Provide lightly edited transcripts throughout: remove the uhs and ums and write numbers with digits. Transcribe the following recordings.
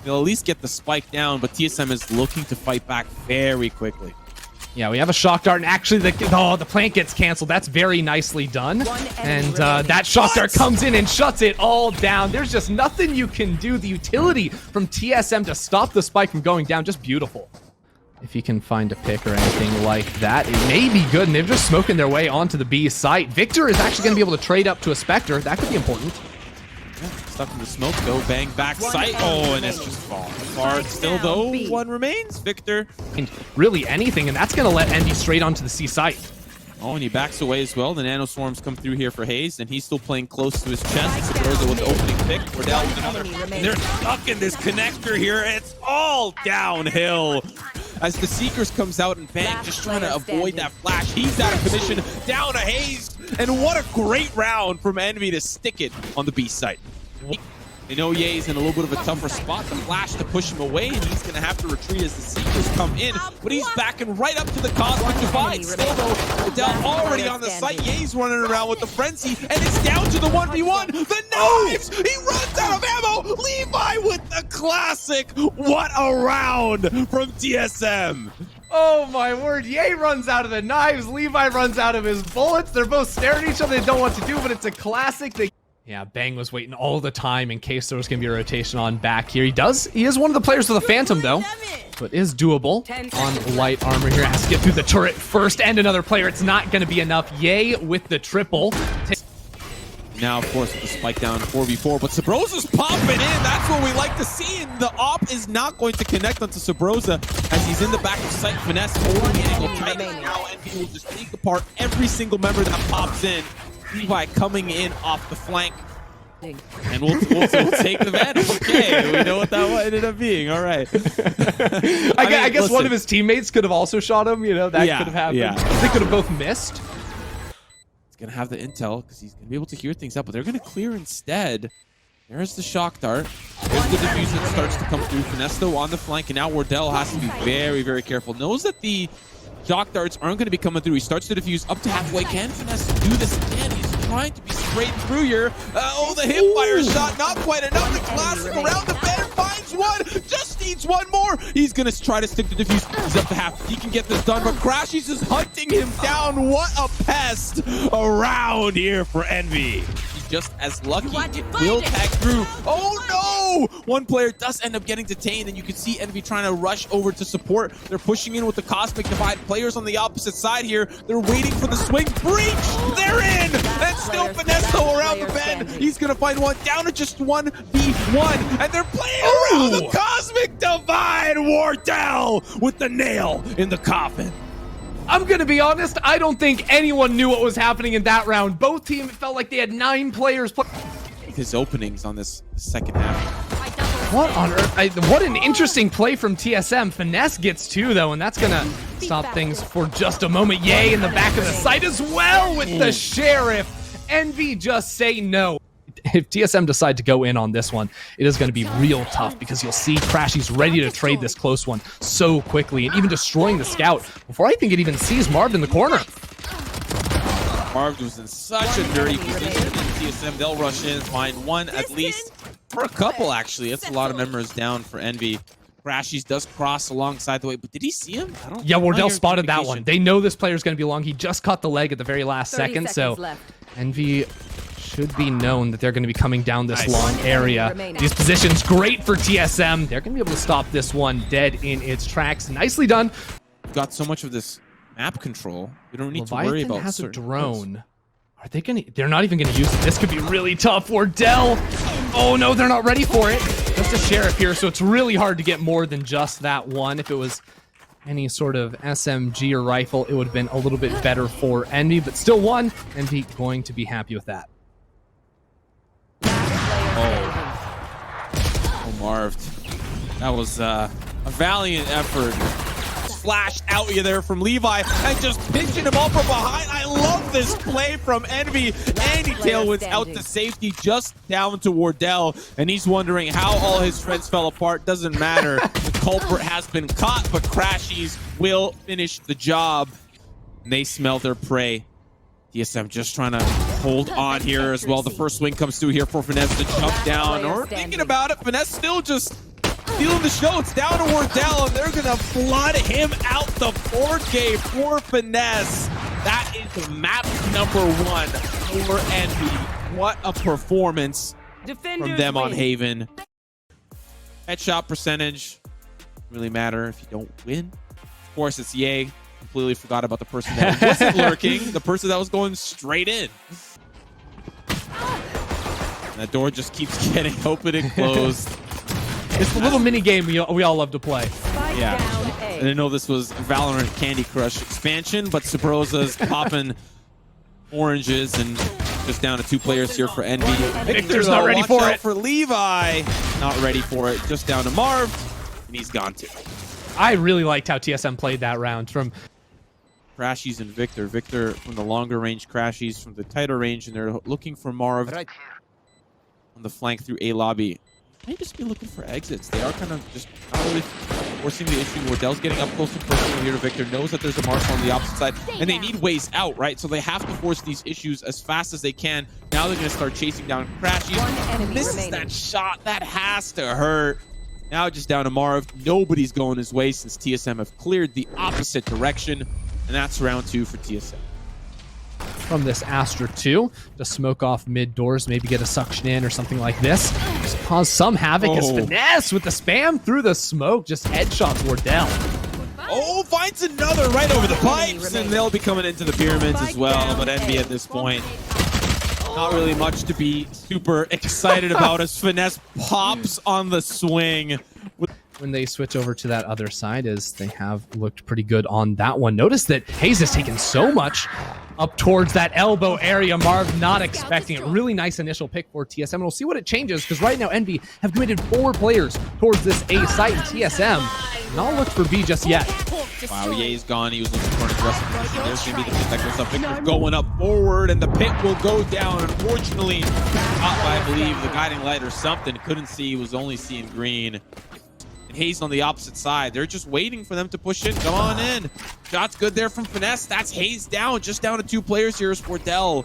They'll at least get the spike down, but TSM is looking to fight back very quickly. Yeah, we have a shock dart, and actually the plant gets canceled. That's very nicely done. And that shock dart comes in and shuts it all down. There's just nothing you can do. The utility from TSM to stop the spike from going down, just beautiful. If you can find a pick or anything like that, it may be good, and they're just smoking their way onto the B site. Victor is actually going to be able to trade up to a Spectre. That could be important. Yeah, stuck in the smoke, go bang back sight. Oh, and it's just falling apart. Still, though, one remains. Victor. And really anything, and that's going to let Envy straight onto the C site. Oh, and he backs away as well. The Nano Swarms come through here for Hayes, and he's still playing close to his chest. Throws it with the opening pick. Wardell with another. And they're stuck in this connector here. It's all downhill. As the Seekers comes out and bang, just trying to avoid that flash. He's out of position. Down to Hayes. And what a great round from Envy to stick it on the B site. They know Ye's in a little bit of a tougher spot. The flash to push him away, and he's going to have to retreat as the Seekers come in. But he's backing right up to the Cosmic Divide. Still, though, Adele already on the site. Ye's running around with the Frenzy, and it's down to the 1v1. The knives! He runs out of ammo! Levi with the classic! What a round from TSM! Oh my word, Ye runs out of the knives, Levi runs out of his bullets. They're both staring at each other, they don't know what to do, but it's a classic. Yeah, Bang was waiting all the time in case there was going to be a rotation on back here. He is one of the players with a Phantom, though, but is doable on light armor here. Has to get through the turret first, and another player. It's not going to be enough. Ye with the triple. Now, of course, with the spike down 4v4, but Sabrosa's popping in. That's what we like to see, and the op is not going to connect onto Sabrosa as he's in the back of sight. Finesse holding the angle tight now, and he will just take apart every single member that pops in. Levi coming in off the flank. And we'll take the Vandal. Okay, we know what that ended up being. All right. I guess one of his teammates could have also shot him. You know, that could have happened. Yeah. They could have both missed. He's going to have the intel because he's going to be able to hear things out, but they're going to clear instead. There's the shock dart. There's the diffuse that starts to come through. Finesto on the flank, and now Wardell has to be very, very careful. Knows that the shock darts aren't going to be coming through. He starts to diffuse up to halfway. Can Finesse do this again? He's trying to be sprayed through here. Oh, the hipfire shot, not quite enough. The classic around the bend finds one. Just needs one more. He's going to try to stick to diffuse. He's up to half. He can get this done, but Crashy's is hunting him down. What a pest around here for Envy. Just as lucky. It will tag through. Oh no! One player does end up getting detained, and you can see Envy trying to rush over to support. They're pushing in with the Cosmic Divide. Players on the opposite side here. They're waiting for the swing. Breach! They're in! And still Finesto around the bend. He's gonna find one down to just 1v1. And they're playing around the Cosmic Divide. Wardell with the nail in the coffin. I'm going to be honest, I don't think anyone knew what was happening in that round. Both teams felt like they had 9 players. His openings on this second half. What on earth? What an interesting play from TSM. Finesse gets 2, though, and that's going to stop things for just a moment. Ye in the back of the site as well with the Sheriff. Envy just say no. If TSM decide to go in on this one, it is going to be real tough because you'll see Crashy's ready to trade this close one so quickly and even destroying the scout before I think it even sees Marv in the corner. Marv was in such a dirty position. TSM, they'll rush in, find one at least, for a couple actually. That's a lot of members down for Envy. Crashy's does cross alongside the way, but did he see him? I don't. Yeah, Wardell spotted that one. They know this player's going to be long. He just caught the leg at the very last second, so Envy should be known that they're going to be coming down this long area. These positions great for TSM. They're going to be able to stop this one dead in its tracks. Nicely done. We've got so much of this map control. We don't need Leviathan to worry about has a drone. Things. Are they going to? They're not even going to use it. This could be really tough. Wardell. Oh no, they're not ready for it. Just a Sheriff here, so it's really hard to get more than just that one. If it was any sort of SMG or rifle, it would have been a little bit better for Envy, but still one. Envy going to be happy with that. Oh, Marv. That was a valiant effort. Flashed out you there from Levi and just pinching him all from behind. I love this play from Envy. And he tailwinds out to safety just down to Wardell. And he's wondering how all his friends fell apart. Doesn't matter. The culprit has been caught, but Crashies will finish the job. And they smell their prey. TSM just trying to hold on here as well. The first swing comes through here for Finesse to jump down. Or thinking about it, Finesse still just stealing the show. It's down to Wardell, and they're going to flood him out the 4K for Finesse. That is map number 1 for Envy. What a performance from them on Haven. Headshot percentage really matter if you don't win. Of course, it's Ye. Completely forgot about the person that wasn't lurking, the person that was going straight in. And that door just keeps getting open and closed. It's the little mini game we all love to play. Yeah. I didn't know this was Valorant Candy Crush expansion, but Sabrosa's popping oranges and just down to 2 players here for Envy. Victor's not ready for it. For Levi, not ready for it. Just down to Marv, and he's gone too. I really liked how TSM played that round from Crashies and Victor. Victor from the longer range, Crashies from the tighter range, and they're looking for Marv on the flank through A lobby. May just be looking for exits. They are kind of just not really forcing the issue. Wardell's getting up close and personal here to Victor, knows that there's a marshal on the opposite side, and they need ways out, right? So they have to force these issues as fast as they can. Now they're going to start chasing down Crashies. Misses that shot. That has to hurt. Now just down to Marv. Nobody's going his way since TSM have cleared the opposite direction, and that's round 2 for TSM. From this Astra 2 to smoke off mid doors, maybe get a suction in or something like this. Just cause some havoc as Finesse with the spam through the smoke, just headshots Wardell. Oh, finds another right over the pipes, and they'll be coming into the pyramids as well. But Envy at this point, not really much to be super excited about as Finesse pops on the swing. When they switch over to that other side, as they have looked pretty good on that one. Notice that Hayes has taken so much up towards that elbow area. Marv not expecting it. Really nice initial pick for TSM. And we'll see what it changes, because right now Envy have committed 4 players towards this A site, and TSM not looked for B just yet. Wow, Ye's gone. He was looking for an aggressive position. There's going to be the pit that goes up. Victor's going up forward, and the pit will go down. Unfortunately, caught by, I believe, the guiding light or something. Couldn't see. He was only seeing green. Hayes on the opposite side. They're just waiting for them to push in. Come on in. Shot's good there from Finesse. That's Hayes down. Just down to 2 players here is Wardell.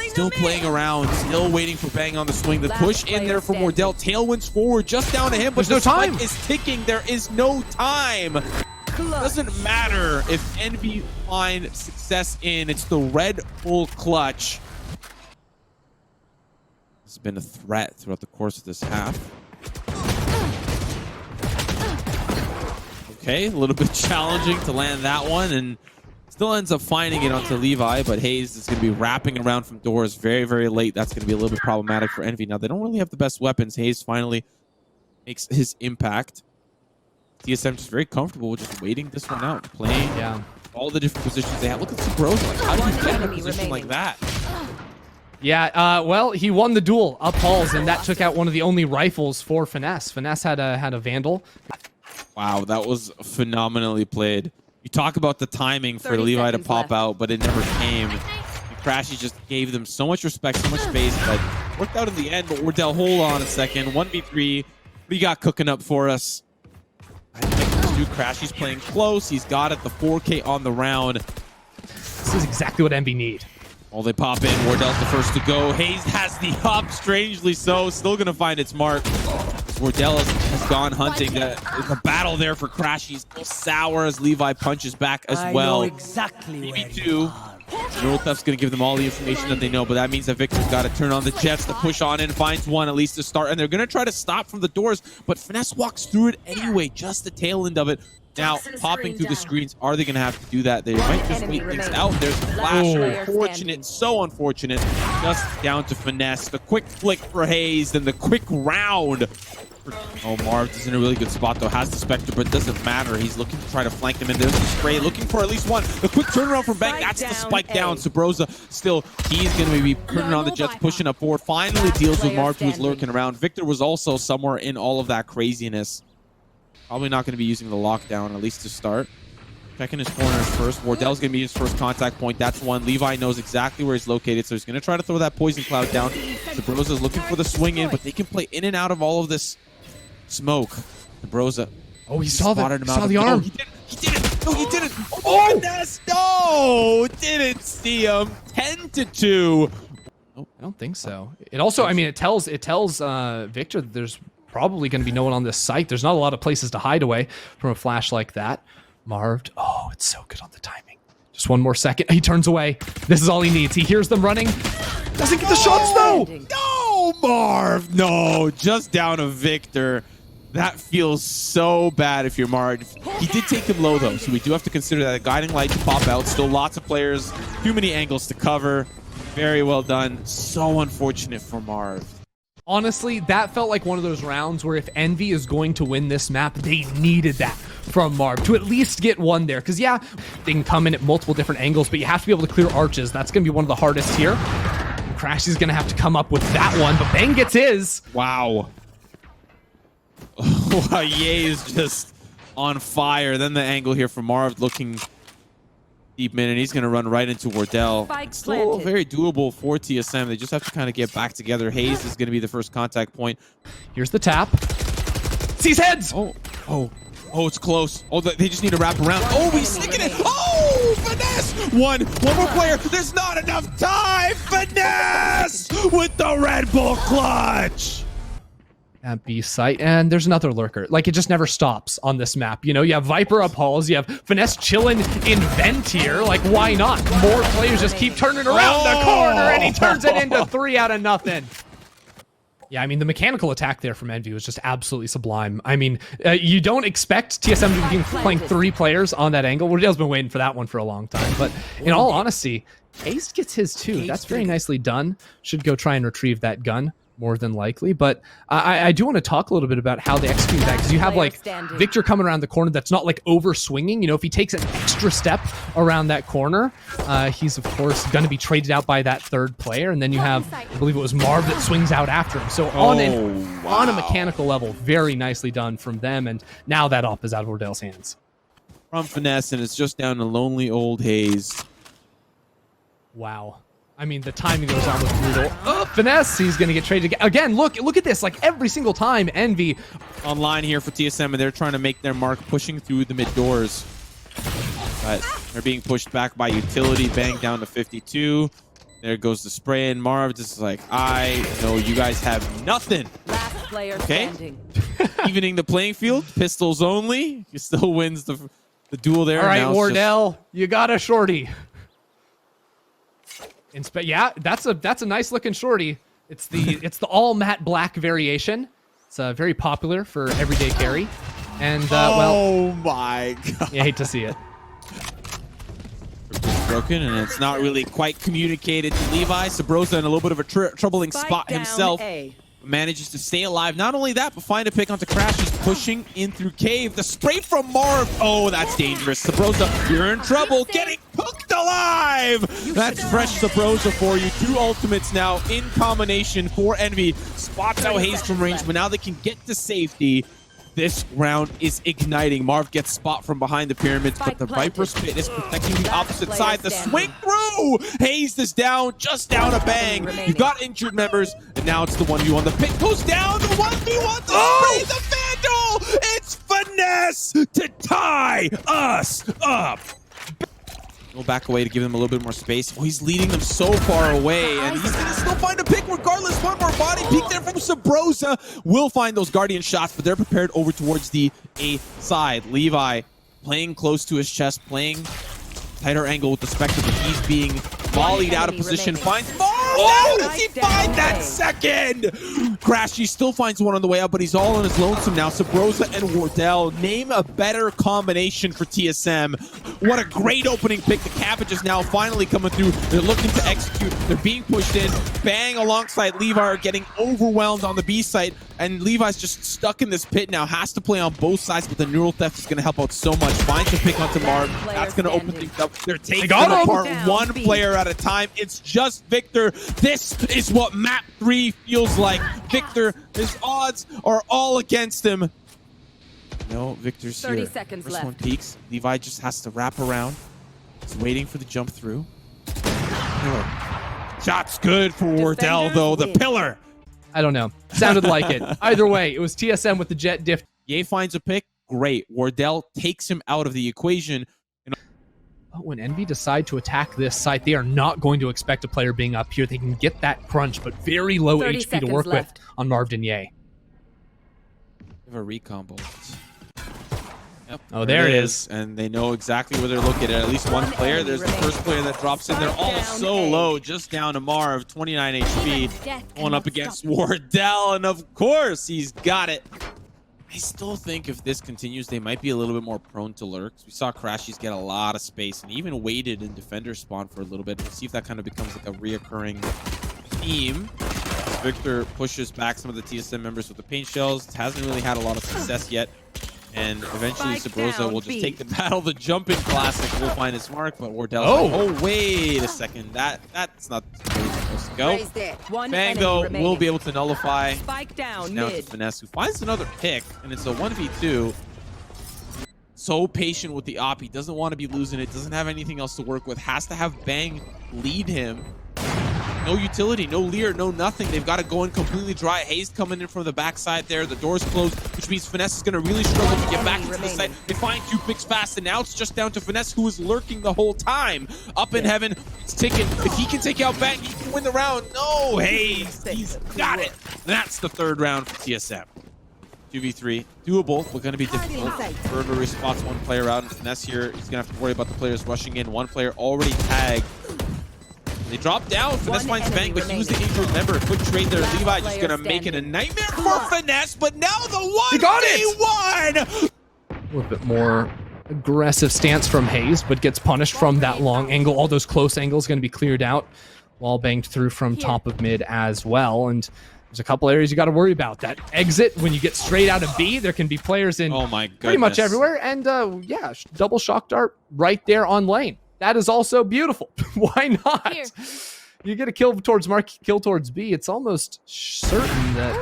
Still playing around. Still waiting for Bang on the swing. The push in there from Wardell. Tailwinds forward. Just down to him. But there's no time. Is ticking. There is no time. Doesn't matter if Envy find success in. It's the Red Bull clutch. It's been a threat throughout the course of this half. Okay, a little bit challenging to land that one, and still ends up finding it onto Levi, but Hayes is going to be wrapping around from doors very, very late. That's going to be a little bit problematic for Envy. Now, they don't really have the best weapons. Hayes finally makes his impact. TSM just very comfortable with just waiting this one out, playing all the different positions they have. Look at Sabrosa. Like, how do you get in a position like that? Yeah, well, he won the duel up halls, and that took out one of the only rifles for Finesse. Finesse had a Vandal. Wow, that was phenomenally played. You talk about the timing for Levi to pop out, but it never came. And Crashy just gave them so much respect, so much space, but worked out in the end. But Wardell, hold on a second. 1v3. What do you got cooking up for us? I think this dude Crashy's playing close. He's got it, the 4K on the round. This is exactly what Envy need. Well, they pop in. Wardell's the first to go. Hayes has the up, strangely so. Still going to find its mark. Wardell has gone hunting. There's a battle there for Crash. He's still sour as Levi punches back as well. I know exactly BB2. Neurotheft's going to give them all the information that they know, but that means that Victor's got to turn on the Jets to push on in, finds one at least to start, and they're going to try to stop from the doors, but Finesse walks through it anyway, just the tail end of it. Now, popping through the screens, are they going to have to do that? They might just wait things out. There's the flash. Unfortunate, so unfortunate. Just down to Finesse. The quick flick for Hayes, then the quick round. Oh, Marv is in a really good spot, though. Has the Spectre, but it doesn't matter. He's looking to try to flank them in. There's the spray, looking for at least one. The quick turnaround from Bang. That's the spike down. Sabrosa still, he's going to be turning on the Jets, pushing up forward. Finally deals with Marv, who was lurking around. Victor was also somewhere in all of that craziness. Probably not going to be using the lockdown, at least to start. Checking his corners first. Wardell's going to be his first contact point. That's one. Levi knows exactly where he's located, so he's going to try to throw that poison cloud down. Sabrosa's looking for the swing in, but they can play in and out of all of this smoke. Sabrosa. Oh, he saw the arm. No, he didn't. No, he didn't. Oh, Finesse. No, didn't see him. 10-2. Oh, I don't think so. It also, I mean, it tells Victor that there's probably going to be no one on this site. There's not a lot of places to hide away from a flash like that. Marv, oh, it's so good on the timing. Just one more second. He turns away. This is all he needs. He hears them running. Doesn't get the shots, though. No, Marv. No, just down to Victor. That feels so bad if you're Marv. He did take him low, though, so we do have to consider that a guiding light to pop out. Still lots of players. Too many angles to cover. Very well done. So unfortunate for Marv. Honestly, that felt like one of those rounds where if Envy is going to win this map, they needed that from Marv to at least get one there. Because, yeah, they can come in at multiple different angles, but you have to be able to clear arches. That's going to be one of the hardest here. Crashy's going to have to come up with that one, but Bang gets his. Wow. Ye is just on fire. Then the angle here from Marv looking deep in, and he's going to run right into Wardell. Still very doable for TSM. They just have to kind of get back together. Hayes is going to be the first contact point. Here's the tap. Sees heads! Oh, it's close. Oh, they just need to wrap around. Oh, he's sticking it. Oh, Finesse! One more player. There's not enough time. Finesse with the Red Bull clutch. At B site, and there's another lurker. Like, it just never stops on this map. You know, you have Viper up halls, you have Finesse chilling in vent here. Like, why not? More players just keep turning around the corner, and he turns it into 3 out of nothing. Yeah, I mean, the mechanical attack there from Envy was just absolutely sublime. I mean, you don't expect TSM to be playing 3 players on that angle. Wardell's been waiting for that one for a long time, but in all honesty, Ace gets his too. That's very nicely done. Should go try and retrieve that gun, more than likely, but I do want to talk a little bit about how they execute that, because you have like Victor coming around the corner that's not like over swinging. You know, if he takes an extra step around that corner, he's of course going to be traded out by that third player, and then you have, I believe it was Marv that swings out after him. So on a mechanical level, very nicely done from them, and now that op is out of Wardell's hands. From Finesse, and it's just down to lonely old Hayes. Wow. I mean, the timing goes on with brutal. Oh, Finesse, he's going to get traded again. Look at this. Like, every single time, Envy online here for TSM, and they're trying to make their mark, pushing through the mid doors. But they're being pushed back by utility. Bang down to 52. There goes the spray, and Marv just like, I know you guys have nothing. Last player standing. evening the playing field. Pistols only. He still wins the duel there. All right, Wardell, you got a shorty. Yeah, that's a nice looking shorty. It's the all matte black variation. It's very popular for everyday carry. And well, my God, you hate to see it. It's broken, and it's not really quite communicated to Levi. Sabrosa in a little bit of a troubling spot himself. Manages to stay alive. Not only that, but find a pick onto Crash. He's pushing in through Cave. The spray from Marv. Oh, that's dangerous. Sabrosa, you're in trouble. Getting cooked alive. That's fresh Sabrosa for you. 2 ultimates now in combination for Envy. Spots out Hayes from range, but now they can get to safety. This round is igniting. Marv gets spot from behind the pyramids, but the Viper's pit is protecting the opposite side. The swing through! Hayes is down, just down a Bang. You've got injured members, and now it's the 1v1. The pit goes down, the 1v1, the spray, the Vandal! It's Finesse to tie us up! Go back away to give them a little bit more space. Oh, he's leading them so far away, and he's going to still find a pick regardless. One more body peek there from Sabrosa. Will find those Guardian shots, but they're prepared over towards the A side. Levi playing close to his chest, playing tighter angle with the Spectre, but he's being volleyed out of position. Finds Marv! How does he find that second? Crashy still finds one on the way out, but he's all on his lonesome now. Sabrosa and Wardell, name a better combination for TSM. What a great opening pick. The Cabbage is now finally coming through. They're looking to execute. They're being pushed in. Bang alongside Levi are getting overwhelmed on the B site, and Levi's just stuck in this pit now. Has to play on both sides, but the neural theft is going to help out so much. Finds a pick onto Marv. That's going to open things up. They're taking them apart one player at a time. It's just Victor. This is what map 3 feels like. Victor, his odds are all against him. No, Victor's 30 here. seconds First left. one peeks. Levi just has to wrap around. He's waiting for the jump through. Shot's good for Wardell, though. The pillar. I don't know. Sounded like it. Either way, it was TSM with the jet diff. Ye finds a pick. Great. Wardell takes him out of the equation. But when Envy decide to attack this site, they are not going to expect a player being up here. They can get that crunch, but very low HP to work with on Marv and Ye. have a recon bullet. Yep, Oh, there it is. And they know exactly where they're looking at least one player. There's the first player that drops in. They're all so low, just down to Marv, 29 HP, going up against Wardell, and of course he's got it. I still think if this continues, they might be a little bit more prone to lurks. We saw Crashies get a lot of space and even waited in defender spawn for a little bit. We'll see if that kind of becomes like a reoccurring theme. Victor pushes back some of the TSM members with the paint shells. Hasn't really had a lot of success yet. And eventually Sabrosa will just take the battle. The jumping classic will find his mark, but Wardell's like, oh, wait a second. That's not where he's supposed to go. Bang, though, will be able to nullify. Spike down now to Finesse, who finds another pick, and it's a 1v2. So patient with the op. He doesn't want to be losing it. Doesn't have anything else to work with. Has to have Bang lead him. No utility, no Lear, no nothing. They've got to go in completely dry. Hayes coming in from the backside there. The door's closed, which means Finesse is going to really struggle to get back into the site. They find two picks fast, and now it's just down to Finesse, who was lurking the whole time. Up in heaven, it's ticking. If he can take out Bang, he can win the round. No, Hayes, he's got it. That's the third round for TSM. 2v3, doable, but going to be difficult. Burberry spots one player out, and Finesse here, he's going to have to worry about the players rushing in. One player already tagged. They drop down. Finesse finds Bang, but he was the injured member. Quick trade there. Levi just going to make it a nightmare for Finesse, but now the 1v1! A little bit more aggressive stance from Hayes, but gets punished from that long angle. All those close angles going to be cleared out. Wall banged through from top of mid as well. And there's a couple areas you got to worry about. That exit, when you get straight out of B, there can be players in pretty much everywhere. And yeah, double shock dart right there on lane. That is also beautiful. Why not? Here. You get a kill towards Mark, kill towards B. It's almost certain that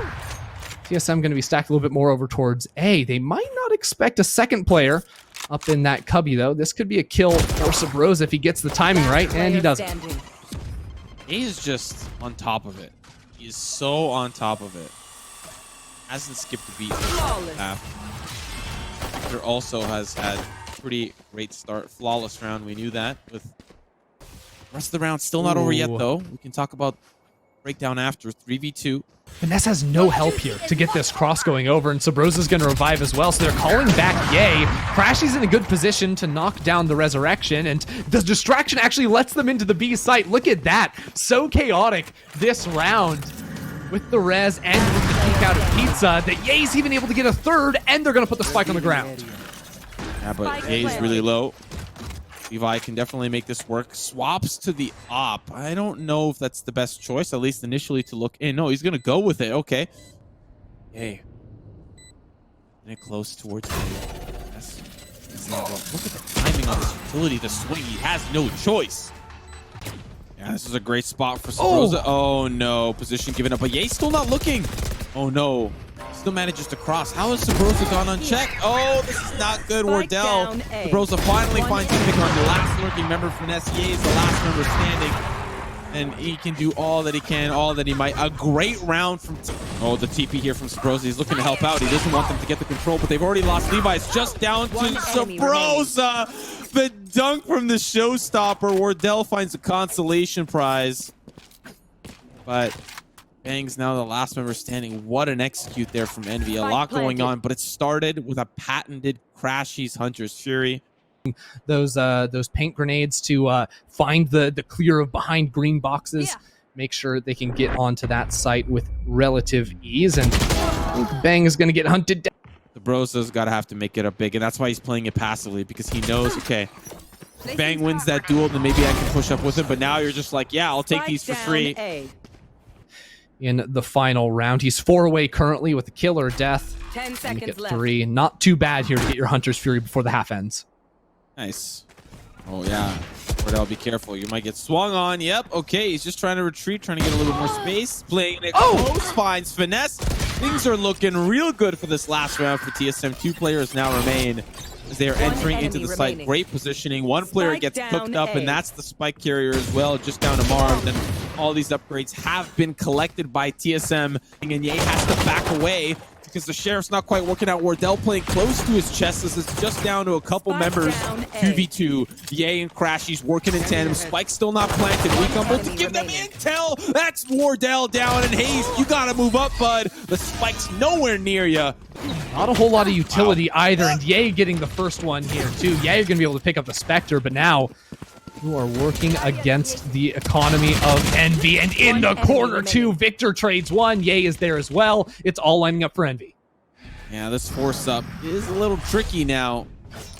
TSM going to be stacked a little bit more over towards A. They might not expect a second player up in that cubby, though. This could be a kill for Sabrosa if he gets the timing right, and he doesn't. A is just on top of it. He is so on top of it. Hasn't skipped a beat. Victor also has had pretty great start. Flawless round. We knew that. With the rest of the round still not over yet, though. We can talk about breakdown after. 3v2. Finesse has no help here to get this cross going over, and Sabrosa's going to revive as well, so they're calling back Yay. Crashy's in a good position to knock down the resurrection, and the distraction actually lets them into the B site. Look at that. So chaotic this round with the res and with the peek out of Pizza that Yay's even able to get a third, and they're going to put the spike on the ground. Yeah, but Yay's really low. Levi can definitely make this work. Swaps to the op. I don't know if that's the best choice, at least initially, to look in. No, he's going to go with it. Okay. Yay. Getting close towards me. Look at the timing on this utility. The swing. He has no choice. Yeah, this is a great spot for Sabrosa. Oh, no. Position given up. But Yay's still not looking. Oh, no. Still manages to cross. How has Sabrosa gone unchecked? Oh, this is not good. Wardell. Sabrosa finally finds the pick on the last lurking member. Finesse is the last member standing. And he can do all that he can, all that he might. A great round from... Oh, the TP here from Sabrosa. He's looking to help out. He doesn't want them to get the control, but they've already lost. Levi's just down to Sabrosa. The dunk from the showstopper. Wardell finds a consolation prize. But... Bang's now the last member standing. What an execute there from Envy. A lot going on, but it started with a patented Crashies Hunter's Fury. Those paint grenades to find the clear of behind green boxes. Make sure they can get onto that site with relative ease. And Bang is going to get hunted down. The Brosa's got to have to make it up big, and that's why he's playing it passively, because he knows, okay, Bang wins that duel, then maybe I can push up with him. But now you're just like, yeah, I'll take these for free. In the final round, he's 4 away currently with a kill or death. 10 seconds left. 3. Not too bad here to get your Hunter's Fury before the half ends. Nice. Oh yeah. Wardell, be careful. You might get swung on. Yep. Okay. He's just trying to retreat, trying to get a little more space. Playing it close. Finds Finesse. Things are looking real good for this last round for TSM. 2 players now remain as they are entering into the site. Great positioning. One player gets cooked up, and that's the spike carrier as well, just down to Marv. And all these upgrades have been collected by TSM, and Ye has to back away because the Sheriff's not quite working out. Wardell playing close to his chest as it's just down to a couple members. 2v2. Ye and Crashy's working in tandem. Spike's still not planted. Weakumble to give them intel. That's Wardell down. And Hayes, you gotta move up, bud. The Spike's nowhere near you. Not a whole lot of utility either, and Ye getting the first one here too. Ye are gonna be able to pick up the Spectre, but now you are working against the economy of Envy, and in the corner too, Victor trades one. Ye is there as well. It's all lining up for Envy. Yeah, this force up is a little tricky now.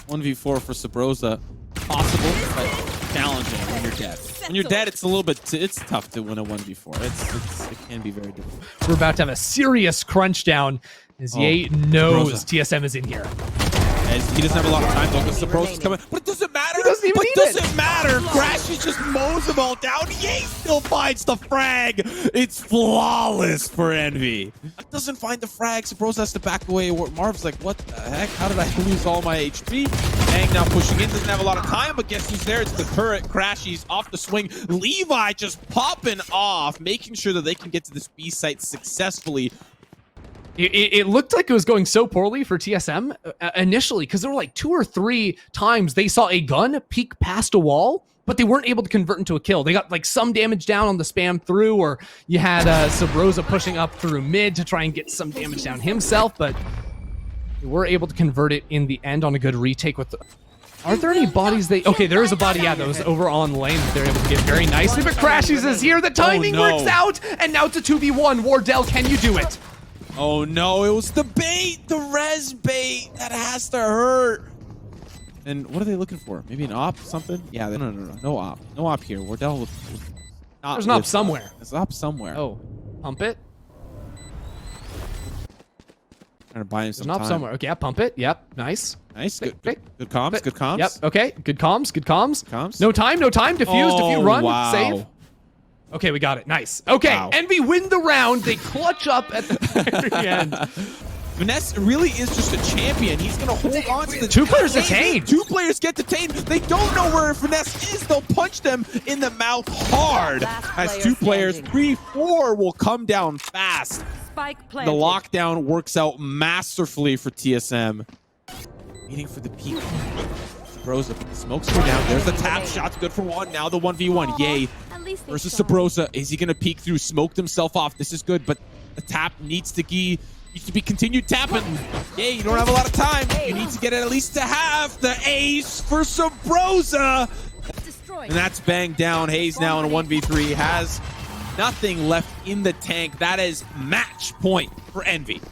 1v4 for Sabrosa. Possible, but challenging when you're dead. When you're dead, it's a little bit, it's tough to win a 1v4. It can be very difficult. We're about to have a serious crunch down as Ye knows Sabrosa. TSM is in here. As he doesn't have a lot of time though, because Sabrosa's coming. But it doesn't matter. He doesn't even but need doesn't matter. Crashy just mows them all down. Ye still finds the frag. It's flawless for Envy. Doesn't find the frag. Sabrosa has to back away. Marv's like, what the heck? How did I lose all my HP? Bang now pushing in. Doesn't have a lot of time, but guess who's there? It's the turret. Crashy's off the swing. Levi just popping off, making sure that they can get to this B site successfully. It looked like it was going so poorly for TSM initially, because there were like 2 or 3 times they saw a gun peek past a wall, but they weren't able to convert into a kill. They got like some damage down on the spam through, or you had Sabrosa pushing up through mid to try and get some damage down himself, but they were able to convert it in the end on a good retake with the... Are there any bodies they... Okay, there is a body, yeah, that was over on lane that they're able to get very nicely, but Crashies is here, the timing works out, and now it's a 2v1. Wardell, can you do it? Oh no, it was the bait, the res bait. That has to hurt. And what are they looking for? Maybe an op, something? Yeah, no op. No op here. Wardell There's an op somewhere. There's an op somewhere. Oh, pump it? Trying to buy him some There's an op time. somewhere. Okay, yeah, pump it. Yep, nice. Nice, good Okay. comms, good comms. Yep, okay, good comms, good comms. Comms. No time, diffused, if you run, wow. save. Okay, we got it, nice. Okay, Wow. Envy win the round, they clutch up at the very end. Finesse really is just a champion. He's going to hold on to the... 2 players detained. 2 players get detained. They don't know where Finesse is. They'll punch them in the mouth hard. As 2 players, 3-4 will come down fast. Spike The lockdown works out masterfully for TSM. Waiting for the peak. Sabrosa, the smokes go down. There's the tap. Shot's good for 1. Now the 1v1. Yay. Versus Sabrosa. Is he going to peek through? Smoked himself off. This is good, but the tap needs to be continued tapping. Yay, you don't have a lot of time. You need to get it at least to half. The ace for Sabrosa. And that's banged down. Hayes now in a 1v3 has nothing left in the tank. That is match point for Envy.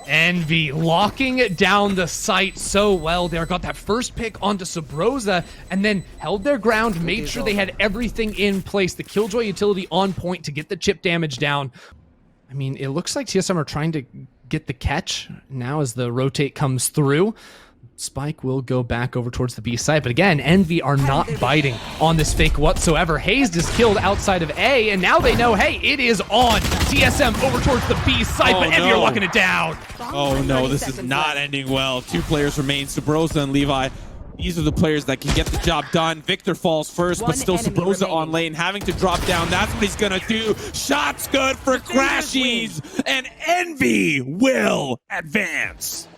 Envy locking down the site so well there. Got that first pick onto Sabrosa and then held their ground, made sure they had everything in place. The Killjoy utility on point to get the chip damage down. I mean, it looks like TSM are trying to get the catch now as the rotate comes through. Spike will go back over towards the B side, but again, Envy are not biting on this fake whatsoever. Hayes is killed outside of A, and now they know, hey, it is on. TSM over towards the B side, but Envy are locking it down. Oh no, this is not ending well. 2 players remain, Sabrosa and Levi. These are the players that can get the job done. Victor falls first, but still Sabrosa on lane, having to drop down. That's what he's gonna do. Shot's good for Crashies, and Envy will advance.